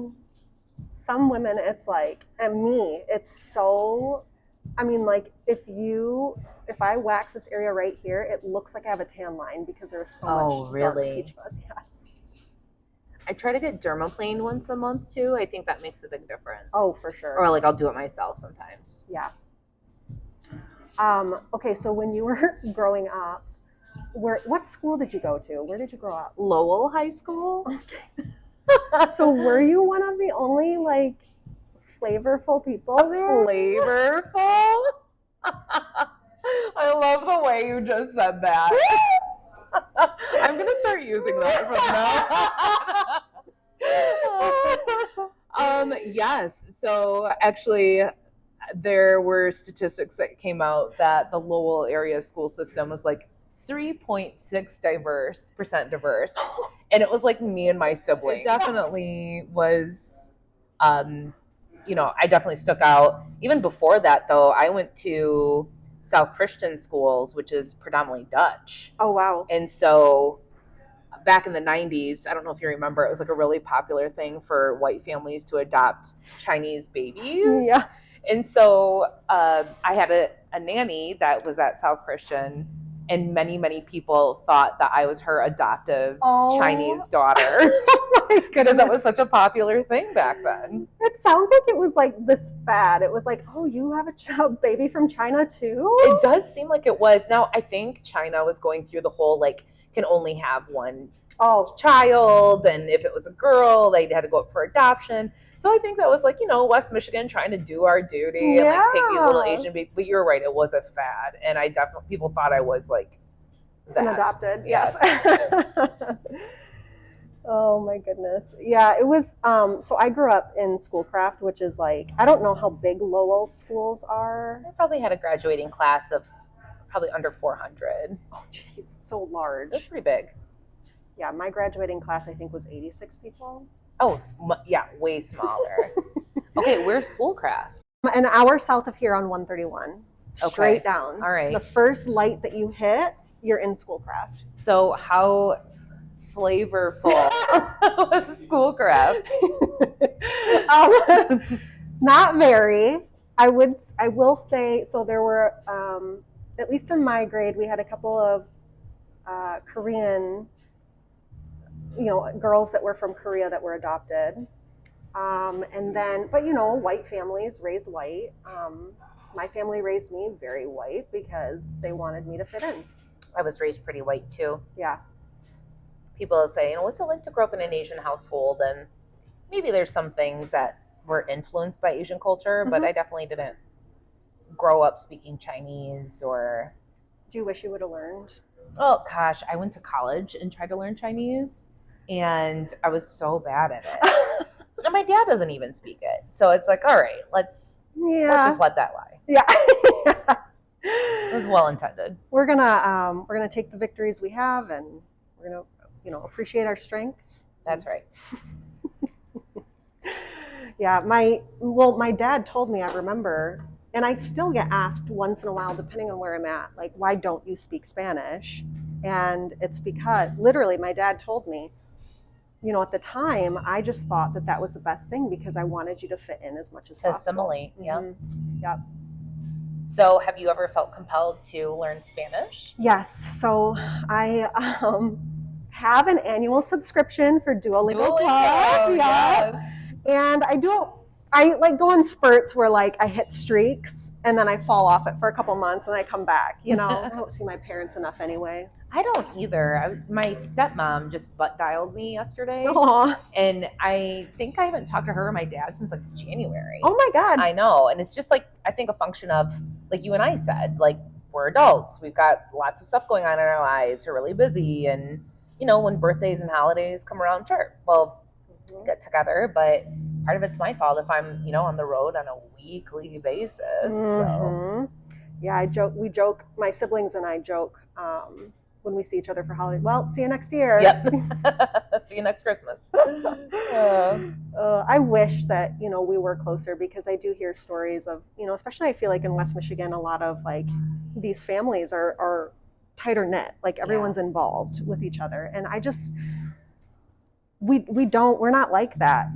S2: Some women, it's like, and me, it's so, I mean, like if I wax this area right here, it looks like I have a tan line because there's so much dark peach fuzz. Yes.
S3: I try to get dermaplane once a month too. I think that makes a big difference.
S2: Oh, for sure.
S3: Or like I'll do it myself sometimes.
S2: Yeah. Okay, so when you were growing up, what school did you go to? Where did you grow up?
S3: Lowell High School.
S2: Okay. So were you one of the only like flavorful people there?
S3: Flavorful? I love the way you just said that. I'm gonna start using that from now on. Yes. So actually, there were statistics that came out that the Lowell area school system was like 3.6% diverse, and it was like me and my siblings. It definitely was. I definitely stuck out. Even before that, though, I went to South Christian schools, which is predominantly Dutch.
S2: Oh, wow.
S3: And so back in the 90s, I don't know if you remember, it was like a really popular thing for white families to adopt Chinese babies.
S2: Yeah.
S3: And so I had a nanny that was at South Christian, and many, many people thought that I was her adoptive Chinese daughter. Because that was such a popular thing back then.
S2: It sounds like it was like this fad. It was like, oh, you have a baby from China too?
S3: It does seem like it was. Now, I think China was going through the whole, like, can only have one child. And if it was a girl, they had to go up for adoption. So I think that was like, West Michigan trying to do our duty and like take these little Asian babies. But you're right, it was a fad. And I definitely, people thought I was like that.
S2: Adopted,
S3: yes.
S2: Oh my goodness. Yeah, it was, so I grew up in Schoolcraft, which is like, I don't know how big Lowell schools are.
S3: I probably had a graduating class of probably under 400.
S2: Oh geez, so large.
S3: That's pretty big.
S2: Yeah, my graduating class, I think, was 86 people.
S3: Oh, yeah, way smaller. Okay, where's Schoolcraft?
S2: An hour south of here on 131. Straight down.
S3: All right.
S2: The first light that you hit, you're in Schoolcraft.
S3: So how flavorful was Schoolcraft?
S2: Not very. I will say, so there were, at least in my grade, we had a couple of Korean, girls that were from Korea that were adopted. And then, but white families raised white. My family raised me very white because they wanted me to fit in.
S3: I was raised pretty white too.
S2: Yeah.
S3: People say, what's it like to grow up in an Asian household? And maybe there's some things that were influenced by Asian culture, but I definitely didn't grow up speaking Chinese or.
S2: Do you wish you would have learned?
S3: Oh gosh, I went to college and tried to learn Chinese, and I was so bad at it. And my dad doesn't even speak it. So it's like, all right, let's just let that lie.
S2: Yeah.
S3: It was well intended.
S2: We're gonna take the victories we have, and we're gonna appreciate our strengths.
S3: That's right.
S2: Yeah, my dad told me, I remember, and I still get asked once in a while, depending on where I'm at, like, why don't you speak Spanish? And it's because literally my dad told me, at the time, I just thought that was the best thing because I wanted you to fit in as much as possible.
S3: Assimilate, yeah.
S2: Mm-hmm. Yep.
S3: So have you ever felt compelled to learn Spanish?
S2: Yes. So I have an annual subscription for Duolingo Club.
S3: Yes.
S2: And I like go in spurts where like I hit streaks and then I fall off it for a couple months and I come back. I don't see my parents enough anyway.
S3: I don't either. My stepmom just butt dialed me yesterday.
S2: Aww.
S3: And I think I haven't talked to her or my dad since like January.
S2: Oh my God.
S3: I know. And it's just like, I think a function of, like you and I said, like we're adults. We've got lots of stuff going on in our lives. We're really busy. And, when birthdays and holidays come around, sure, we'll get together. But part of it's my fault if I'm, on the road on a weekly basis.
S2: Mm-hmm.
S3: So.
S2: Yeah, we joke, my siblings and I joke, when we see each other for holidays. Well, see you next year.
S3: Yep. See you next Christmas.
S2: I wish that, we were closer because I do hear stories of, especially I feel like in West Michigan, a lot of like these families are tighter knit, like everyone's involved with each other. And I just, we're not like that,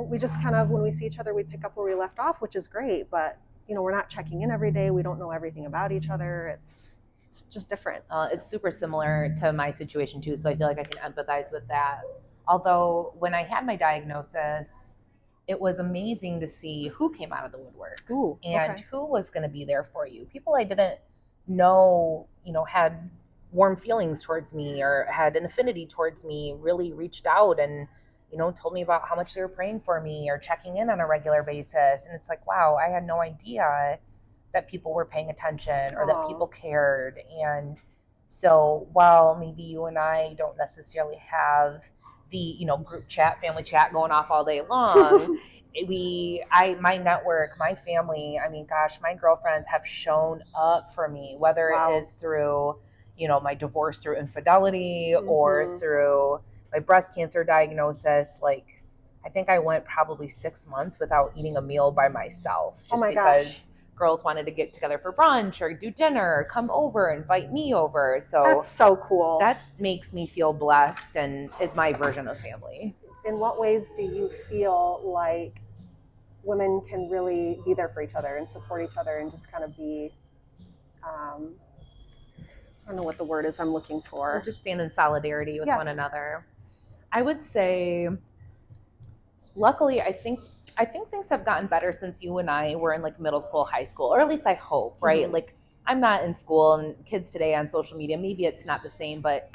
S2: we just kind of, when we see each other, we pick up where we left off, which is great. But, we're not checking in every day. We don't know everything about each other. It's just different.
S3: It's super similar to my situation too, so I feel like I can empathize with that. Although when I had my diagnosis, it was amazing to see who came out of the woodworks and who was going to be there for you. People I didn't know, had warm feelings towards me or had an affinity towards me really reached out and, told me about how much they were praying for me or checking in on a regular basis. And it's like, wow, I had no idea that people were paying attention or that people cared. And so while maybe you and I don't necessarily have the, group chat, family chat going off all day long, my network, my family, I mean, gosh, my girlfriends have shown up for me, whether it is through, my divorce through infidelity or through my breast cancer diagnosis. Like, I think I went probably 6 months without eating a meal by myself just because girls wanted to get together for brunch or do dinner or come over, invite me over. So
S2: that's so cool.
S3: That makes me feel blessed and is my version of family.
S2: In what ways do you feel like women can really be there for each other and support each other and just kind of be, I don't know what the word is I'm looking for.
S3: Just stand in solidarity with one another. I would say, luckily, I think things have gotten better since you and I were in like middle school, high school, or at least I hope, right? Mm-hmm. Like I'm not in school and kids today on social media, maybe it's not the same, but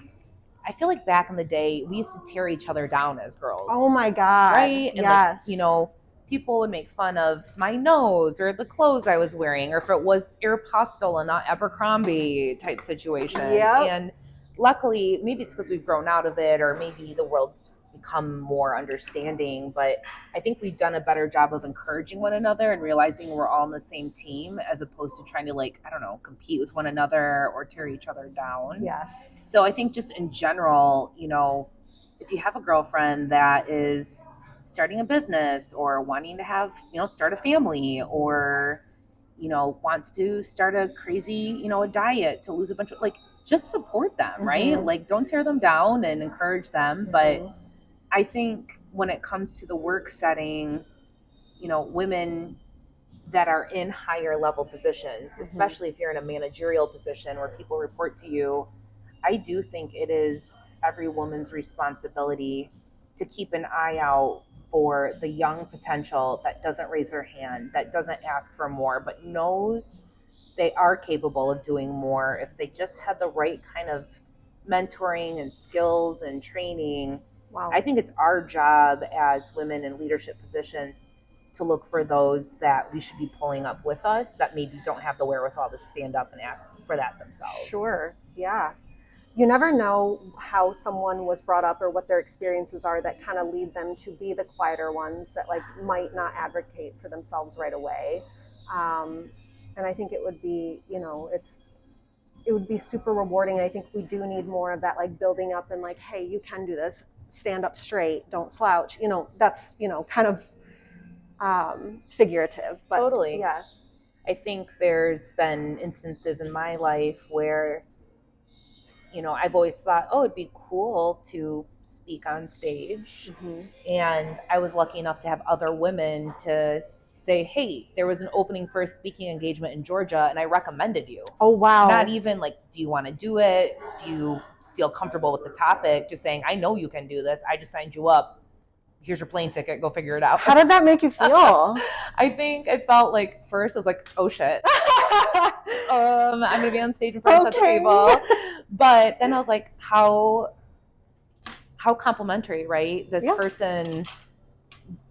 S3: I feel like back in the day, we used to tear each other down as girls.
S2: Oh my God.
S3: Right? And
S2: yes.
S3: Like, people would make fun of my nose or the clothes I was wearing, or if it was Aeropostale and not Abercrombie type situation.
S2: Yep.
S3: And luckily, maybe it's because we've grown out of it, or maybe the world's become more understanding, but I think we've done a better job of encouraging one another and realizing we're all on the same team as opposed to trying to, like, I don't know, compete with one another or tear each other down.
S2: Yes.
S3: So I think just in general, if you have a girlfriend that is starting a business or wanting to have, start a family or, wants to start a crazy, a diet to lose a bunch of, like, just support them, right? Mm-hmm. Like, don't tear them down and encourage them. Mm-hmm. But I think when it comes to the work setting, women that are in higher level positions, mm-hmm. especially if you're in a managerial position where people report to you, I do think it is every woman's responsibility to keep an eye out for the young potential that doesn't raise their hand, that doesn't ask for more, but knows they are capable of doing more if they just had the right kind of mentoring and skills and training. Wow. I think it's our job as women in leadership positions to look for those that we should be pulling up with us that maybe don't have the wherewithal to stand up and ask for that themselves.
S2: Sure. Yeah. You never know how someone was brought up or what their experiences are that kind of lead them to be the quieter ones that like might not advocate for themselves right away. And I think it would be, it would be super rewarding. I think we do need more of that, like building up and like, hey, you can do this. Stand up straight, don't slouch. That's, kind of figurative. But
S3: Totally.
S2: yes.
S3: I think there's been instances in my life where, I've always thought, oh, it'd be cool to speak on stage.
S2: Mm-hmm.
S3: And I was lucky enough to have other women to say, hey, there was an opening for a speaking engagement in Georgia and I recommended you.
S2: Oh, wow.
S3: Not even like, do you want to do it? Do you feel comfortable with the topic? Just saying, I know you can do this. I just signed you up. Here's your plane ticket. Go figure it out.
S2: How did that make you feel?
S3: I think I felt like first I was like, oh shit. I'm going to be on stage in front of such people. But then I was like, how complimentary, right? This person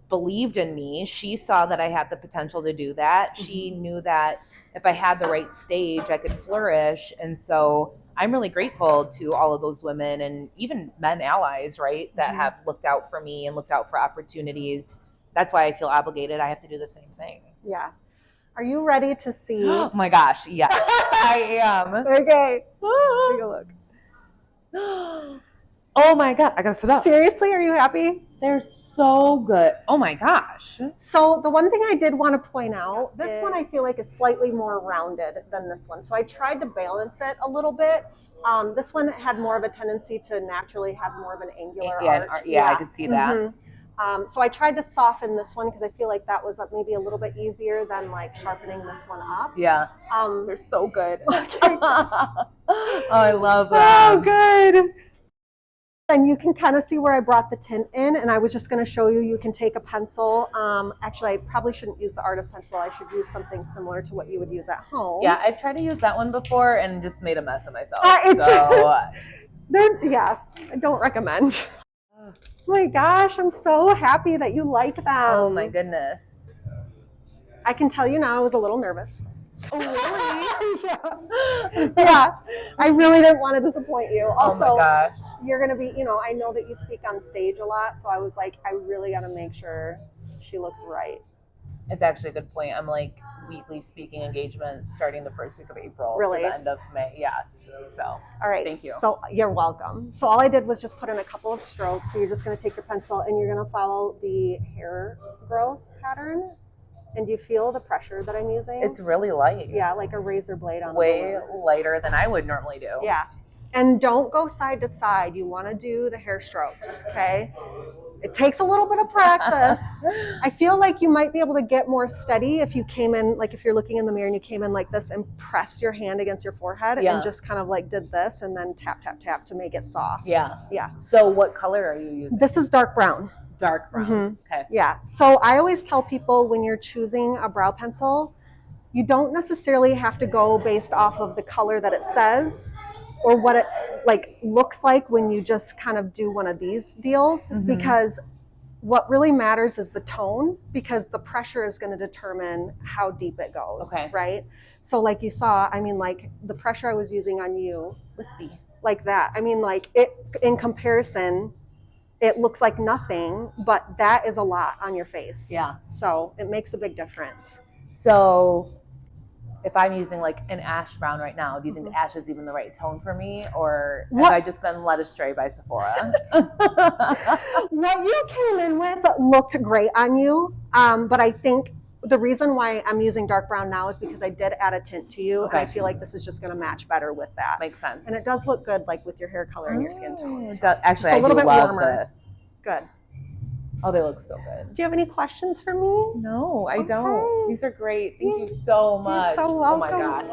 S3: believed in me. She saw that I had the potential to do that. Mm-hmm. She knew that if I had the right stage, I could flourish. And so I'm really grateful to all of those women and even men allies, right, that have looked out for me and looked out for opportunities. That's why I feel obligated. I have to do the same thing.
S2: Yeah. Are you ready to see?
S3: Oh my gosh, yes, I am.
S2: Okay. Take a look.
S3: Oh my God, I gotta sit up.
S2: Seriously, are you happy?
S3: They're so good. Oh my gosh.
S2: So the one thing I did want to point out, this one I feel like is slightly more rounded than this one. So I tried to balance it a little bit. This one had more of a tendency to naturally have more of an angular arch.
S3: Yeah, I could see that.
S2: Mm-hmm. So I tried to soften this one because I feel like that was maybe a little bit easier than like sharpening this one up.
S3: Yeah. They're so good. Oh, I love that.
S2: Oh, good. And you can kind of see where I brought the tint in, and I was just going to show you, you can take a pencil. Actually, I probably shouldn't use the artist pencil. I should use something similar to what you would use at home.
S3: Yeah, I've tried to use that one before and just made a mess of myself.
S2: Yeah, I don't recommend. Oh my gosh, I'm so happy that you like them.
S3: Oh my goodness.
S2: I can tell you now I was a little nervous.
S3: Oh, really?
S2: Yeah. I really didn't want to disappoint you. Also,
S3: oh my gosh.
S2: You're going to be, I know that you speak on stage a lot, so I was like, I really got to make sure she looks right.
S3: It's actually a good point. I'm like weekly speaking engagements starting the first week of April.
S2: Really?
S3: To the end of May. Yes. So,
S2: all right.
S3: Thank you.
S2: So you're welcome. So all I did was just put in a couple of strokes. So you're just going to take your pencil and you're going to follow the hair growth pattern. And do you feel the pressure that I'm using?
S3: It's really light.
S2: Yeah, like a razor blade on
S3: way lighter than I would normally do.
S2: Yeah. And don't go side to side. You want to do the hair strokes, okay? It takes a little bit of practice. I feel like you might be able to get more steady if you came in, like if you're looking in the mirror and you came in like this and pressed your hand against your forehead and just kind of like did this and then tap, tap, tap to make it soft.
S3: Yeah.
S2: Yeah.
S3: So what color are you using?
S2: This is dark brown.
S3: Dark brown.
S2: Mm-hmm.
S3: Okay.
S2: Yeah. So I always tell people when you're choosing a brow pencil, you don't necessarily have to go based off of the color that it says or what it like looks like when you just kind of do one of these deals, because what really matters is the tone, because the pressure is going to determine how deep it goes.
S3: Okay.
S2: Right. So like you saw, I mean, like the pressure I was using on you,
S3: wispy,
S2: like that. I mean, like it in comparison, it looks like nothing, but that is a lot on your face.
S3: Yeah.
S2: So it makes a big difference.
S3: So if I'm using like an ash brown right now, do you think ash is even the right tone for me? Or have I just been led astray by Sephora?
S2: What you came in with looked great on you. But I think the reason why I'm using dark brown now is because I did add a tint to you. Okay. And I feel like this is just going to match better with that.
S3: Makes sense.
S2: And it does look good like with your hair color and your skin tone.
S3: Actually, I do love warmer. This.
S2: Good.
S3: Oh, they look so good.
S2: Do you have any questions for me?
S3: No, I don't. These are great. Thank you so much.
S2: You're so welcome.
S3: Oh my God.